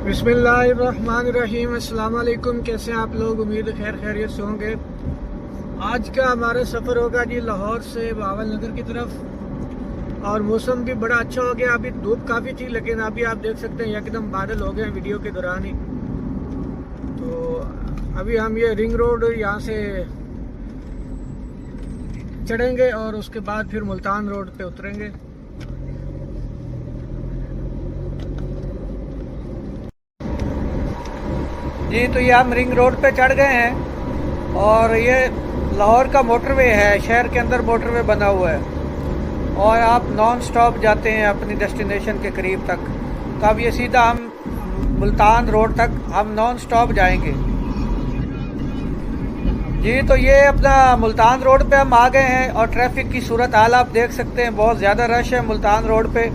बिस्मिल्लाहिर्रहमानिर्रहीम। अस्सलाम वालेकुम। कैसे हैं आप लोग? उम्मीद खैर खैरियत से होंगे। आज का हमारा सफ़र होगा जी लाहौर से बहावल नगर की तरफ। और मौसम भी बड़ा अच्छा हो गया। अभी धूप काफ़ी थी लेकिन अभी आप देख सकते हैं एकदम बादल हो गए हैं वीडियो के दौरान ही। तो अभी हम ये रिंग रोड यहाँ से चढ़ेंगे और उसके बाद फिर मुल्तान रोड पे उतरेंगे। जी तो ये हम रिंग रोड पे चढ़ गए हैं और ये लाहौर का मोटरवे है, शहर के अंदर मोटरवे बना हुआ है और आप नॉन स्टॉप जाते हैं अपनी डेस्टिनेशन के करीब तक। तो अब ये सीधा हम मुल्तान रोड तक हम नॉन स्टॉप जाएंगे। जी तो ये अपना मुल्तान रोड पे हम आ गए हैं और ट्रैफिक की सूरत हाल आप देख सकते हैं, बहुत ज़्यादा रश है मुल्तान रोड पे।